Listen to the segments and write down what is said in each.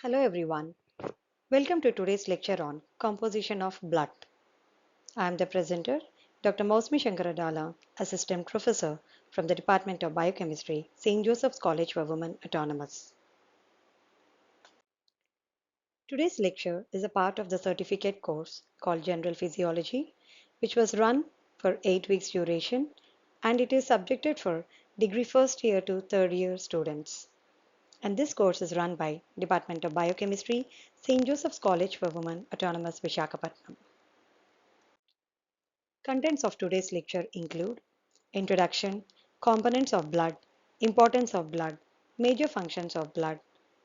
Hello everyone. Welcome to today's lecture on composition of blood. I am the presenter, Dr. Mausmi Shankaradala, Assistant Professor from the Department of Biochemistry, St. Joseph's College for Women Autonomous. Today's lecture is a part of the certificate course called General Physiology, which was run for 8 weeks duration, and it is subjected for degree first year to third year students. And this course is run by Department of Biochemistry, St. Joseph's College for Women, Autonomous, Visakhapatnam. Contents of today's lecture include introduction, components of blood, importance of blood, major functions of blood,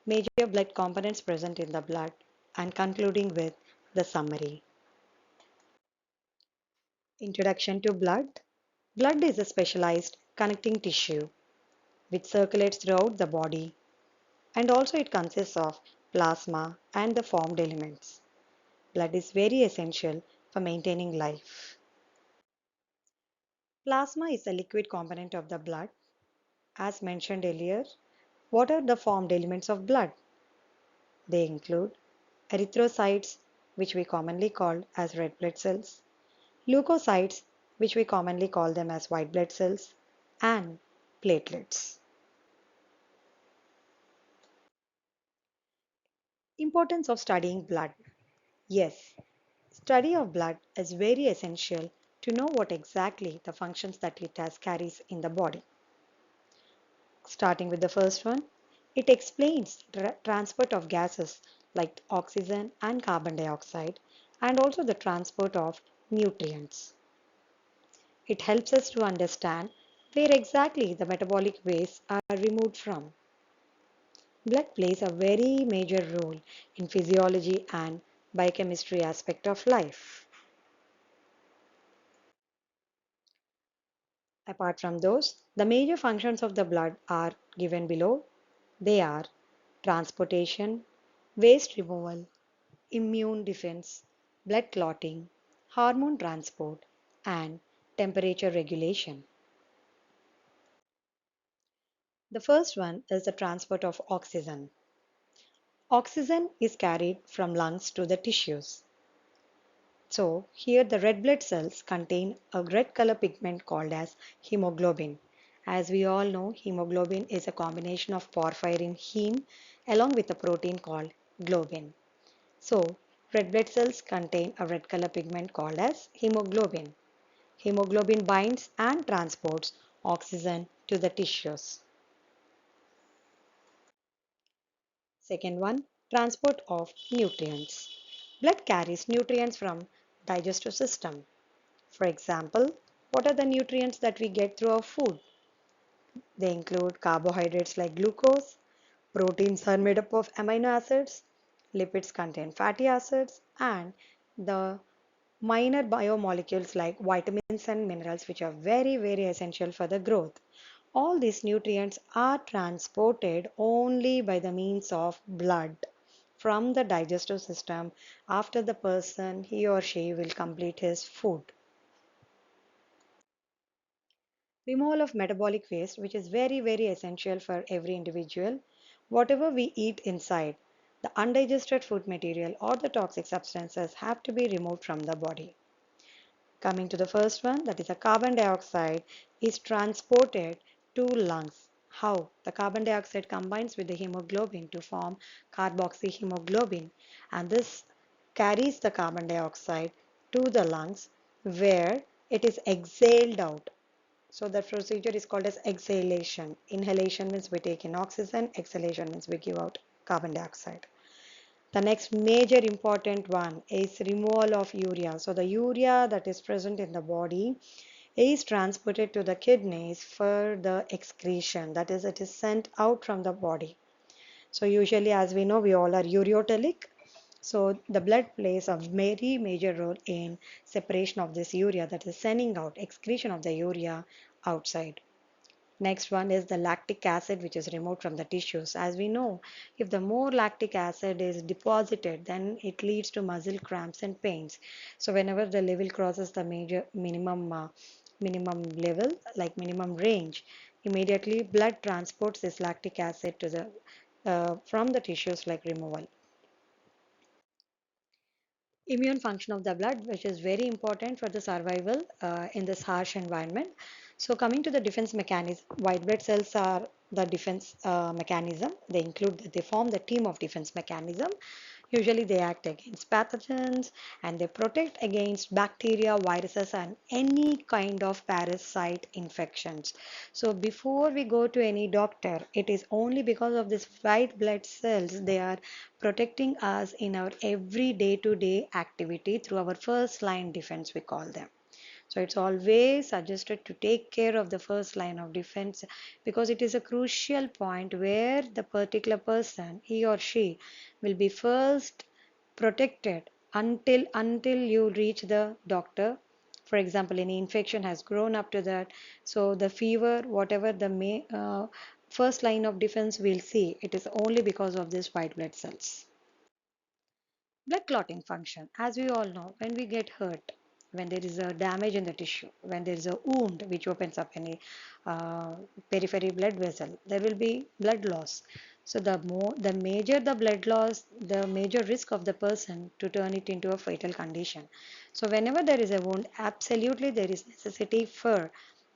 major blood components present in the blood, and concluding with the summary. Introduction to blood. Blood is a specialized connecting tissue which circulates throughout the body, and also it consists of plasma and the formed elements. Blood is very essential for maintaining life. Plasma is a liquid component of the blood. As mentioned earlier, what are the formed elements of blood? They include erythrocytes, which we commonly call as red blood cells, leukocytes, which we commonly call them as white blood cells, and platelets. Importance of studying blood. Yes, study of blood is very essential to know what exactly the functions that it has carries in the body. Starting with the first one, it explains transport of gases like oxygen and carbon dioxide, and also the transport of nutrients. It helps us to understand where exactly the metabolic wastes are removed from. Blood plays a very major role in physiology and biochemistry aspect of life. Apart from those, the major functions of the blood are given below. They are transportation, waste removal, immune defense, blood clotting, hormone transport, and temperature regulation. The first one is the transport of oxygen. Oxygen is carried from lungs to the tissues. So here the red blood cells contain a red color pigment called as hemoglobin. As we all know, hemoglobin is a combination of porphyrin heme along with a protein called globin. So red blood cells contain a red color pigment called as hemoglobin. Hemoglobin binds and transports oxygen to the tissues. Second one, transport of nutrients. Blood carries nutrients from digestive system. For example, what are the nutrients that we get through our food? They include carbohydrates like glucose, proteins are made up of amino acids, lipids contain fatty acids, and the minor biomolecules like vitamins and minerals which are very essential for the growth. All these nutrients are transported only by the means of blood from the digestive system after the person he or she will complete his food. Removal of metabolic waste, which is very essential for every individual. Whatever we eat inside, the undigested food material or the toxic substances have to be removed from the body. Coming to the first one, that is a carbon dioxide is transported to lungs. How? The carbon dioxide combines with the hemoglobin to form carboxyhemoglobin, and this carries the carbon dioxide to the lungs where it is exhaled out. So the procedure is called as exhalation. Inhalation means we take in oxygen, exhalation means we give out carbon dioxide. The next major important one is removal of urea. So the urea that is present in the body is transported to the kidneys for the excretion. That is, it is sent out from the body. So usually, as we know, we all are ureotelic. So the blood plays a very major role in separation of this urea, that is sending out excretion of the urea outside. Next one is the lactic acid, which is removed from the tissues. As we know, if the more lactic acid is deposited, then it leads to muscle cramps and pains. So whenever the level crosses the major minimum level, like minimum range, immediately blood transports this lactic acid to the from the tissues like removal. Immune function of the blood, which is very important for the survival in this harsh environment. So, coming to the defense mechanism, white blood cells are the defense mechanism. They form the team of defense mechanism. Usually, they act against pathogens and they protect against bacteria, viruses, and any kind of parasite infections. So, before we go to any doctor, it is only because of this white blood cells they are protecting us in our every day to day activity through our first line defense, we call them. So it's always suggested to take care of the first line of defense because it is a crucial point where the particular person, he or she, will be first protected until you reach the doctor. For example, any infection has grown up to that. So the fever, whatever the first line of defense we'll see, it is only because of these white blood cells. Blood clotting function. As we all know, when we get hurt, when there is a damage in the tissue, when there is a wound which opens up any uh, periphery blood vessel, there will be blood loss. So the major the blood loss, the major risk of the person to turn it into a fatal condition. So whenever there is a wound, absolutely there is necessity for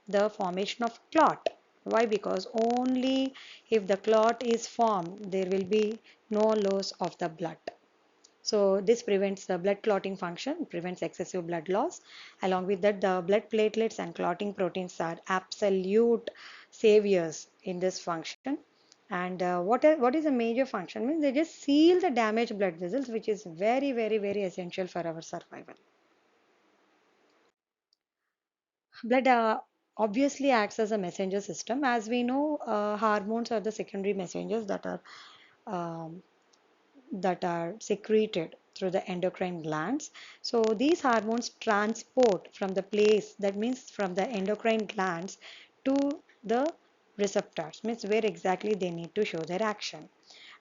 the formation of clot. Why? Because only if the clot is formed, there will be no loss of the blood. So this prevents the blood clotting function, prevents excessive blood loss. Along with that, the blood platelets and clotting proteins are absolute saviors in this function. And what is a major function? Means they just seal the damaged blood vessels, which is very, very, very essential for our survival. Blood obviously acts as a messenger system. As we know, hormones are the secondary messengers um, that are secreted through the endocrine glands. So these hormones transport from the place, that means from the endocrine glands to the receptors, means where exactly they need to show their action.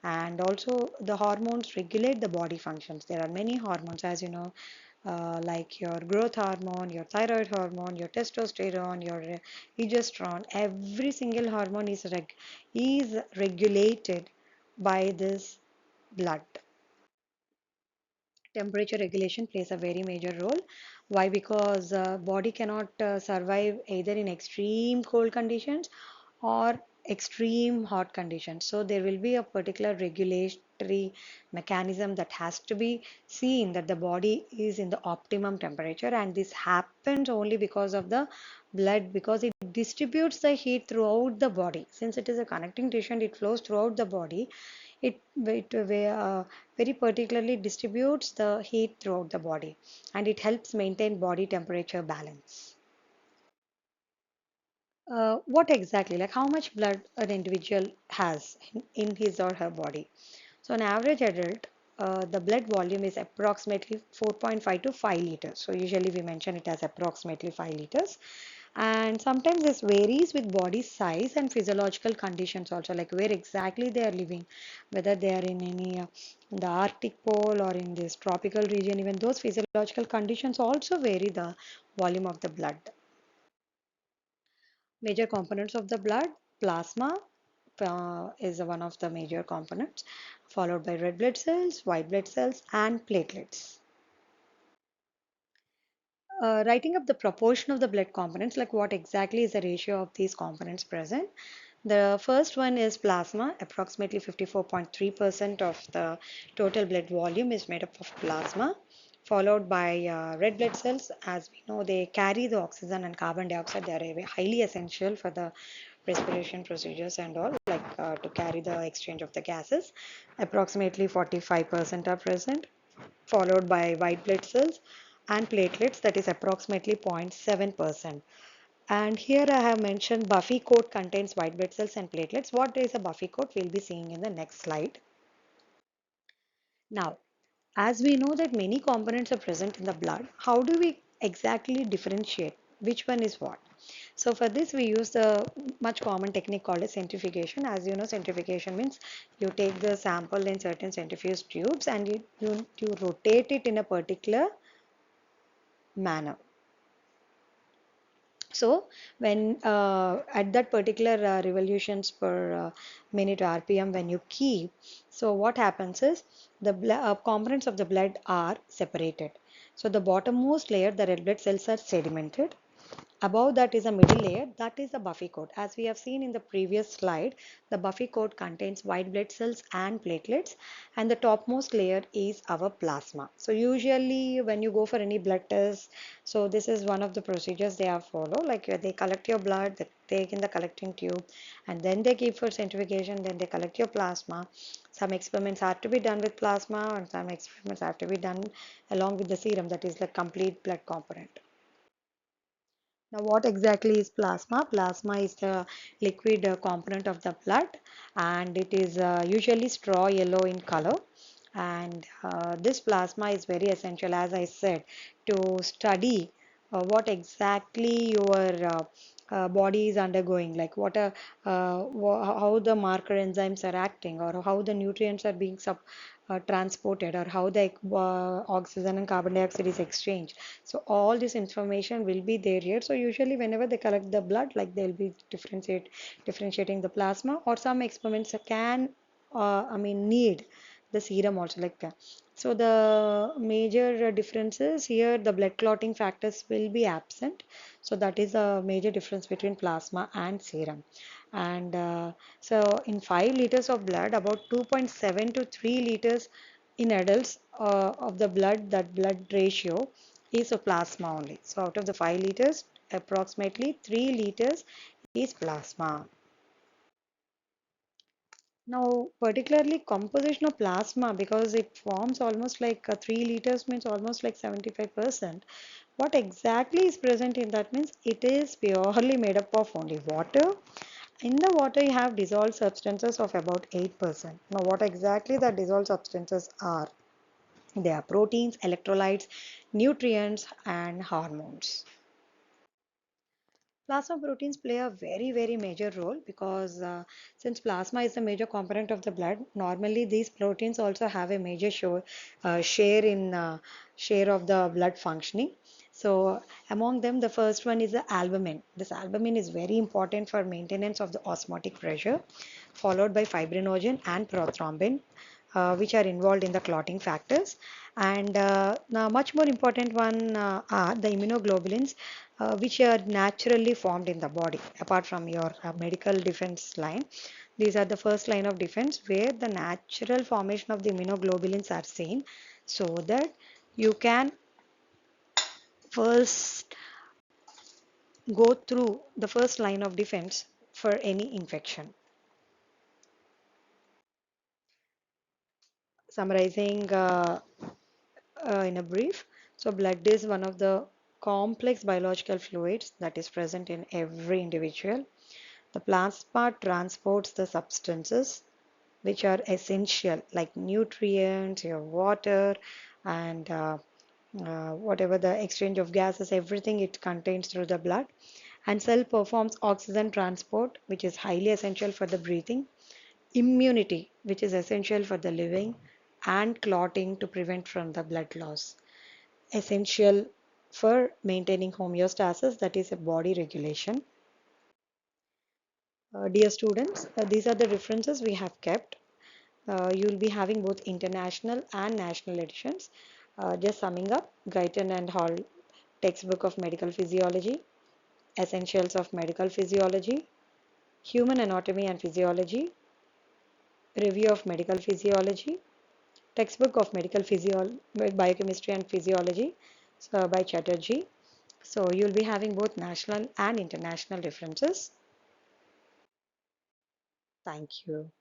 And also the hormones regulate the body functions. There are many hormones, as you know, like your growth hormone, your thyroid hormone, your testosterone, your progesterone. Every single hormone is regulated by this blood. Temperature regulation plays a very major role. Why? Because body cannot survive either in extreme cold conditions or extreme hot conditions. So there will be a particular regulatory mechanism that has to be seen that the body is in the optimum temperature, and this happens only because of the blood, because it distributes the heat throughout the body. Since it is a connecting tissue and it flows throughout the body, it very particularly distributes the heat throughout the body, and it helps maintain body temperature balance. What exactly, like how much blood an individual has in his or her body? So, an average adult, the blood volume is approximately 4.5 to 5 liters. So, usually we mention it as approximately 5 liters. And sometimes this varies with body size and physiological conditions also, like where exactly they are living, whether they are in any in the Arctic pole or in this tropical region. Even those physiological conditions also vary the volume of the blood. Major components of the blood: plasma is one of the major components, followed by red blood cells, white blood cells, and platelets. Writing up the proportion of the blood components, like what exactly is the ratio of these components present. The first one is plasma. Approximately 54.3% of the total blood volume is made up of plasma, followed by red blood cells. As we know, they carry the oxygen and carbon dioxide. They are highly essential for the respiration procedures and all, like to carry the exchange of the gases. Approximately 45% are present, followed by white blood cells and platelets, that is approximately 0.7%. And here I have mentioned buffy coat contains white blood cells and platelets. What is a buffy coat? We'll be seeing in the next slide. Now, as we know that many components are present in the blood, how do we exactly differentiate which one is what? So for this we use the much common technique called as centrifugation. As you know, centrifugation means you take the sample in certain centrifuge tubes and you rotate it in a particular manner. So when at that particular revolutions per minute RPM when you keep, so what happens is the components of the blood are separated. So the bottommost layer, the red blood cells are sedimented. Above that is a middle layer, that is a buffy coat. As we have seen in the previous slide, the buffy coat contains white blood cells and platelets, and the topmost layer is our plasma. So usually when you go for any blood test, so this is one of the procedures they have follow, like they collect your blood, they take in the collecting tube, and then they keep for centrifugation, then they collect your plasma. Some experiments have to be done with plasma, and some experiments have to be done along with the serum, that is the complete blood component. Now, what exactly is plasma? Plasma is the liquid component of the blood, and it is usually straw yellow in color. And this plasma is very essential, as I said, to study what exactly your body is undergoing, like how the marker enzymes are acting, or how the nutrients are being transported, or how the oxygen and carbon dioxide is exchanged. So all this information will be there here. So usually whenever they collect the blood, like they'll be differentiating the plasma, or some experiments can need the serum also, like that. So the major differences here, the blood clotting factors will be absent. So that is a major difference between plasma and serum. And so in 5 liters of blood, about 2.7 to 3 liters in adults of the blood, that blood ratio is a plasma only. So out of the 5 liters, approximately 3 liters is plasma. Now, particularly composition of plasma, because it forms almost like 3 liters, means almost like 75%. What exactly is present in that means it is purely made up of only water. In the water, you have dissolved substances of about 8%. Now, what exactly the dissolved substances are? They are proteins, electrolytes, nutrients, and hormones. Plasma proteins play a very, very major role because since plasma is a major component of the blood, normally these proteins also have a major share in share of the blood functioning. So among them, the first one is the albumin. This albumin is very important for maintenance of the osmotic pressure, followed by fibrinogen and prothrombin, which are involved in the clotting factors. And now much more important one are the immunoglobulins, which are naturally formed in the body, apart from your medical defense line. These are the first line of defense where the natural formation of the immunoglobulins are seen, so that you can first go through the first line of defense for any infection. Summarizing in a brief, so blood is one of the complex biological fluids that is present in every individual. The plasma transports the substances which are essential, like nutrients, your water, and whatever the exchange of gases, everything it contains through the blood. And cell performs oxygen transport, which is highly essential for the breathing, immunity, which is essential for the living, and clotting to prevent from the blood loss, essential for maintaining homeostasis, that is a body regulation. Dear students, these are the references we have kept. You will be having both international and national editions. Just summing up, Guyton and Hall textbook of medical physiology, essentials of medical physiology, human anatomy and physiology, review of medical physiology, textbook of medical biochemistry and physiology, so by Chatterjee. So you'll be having both national and international references. Thank you.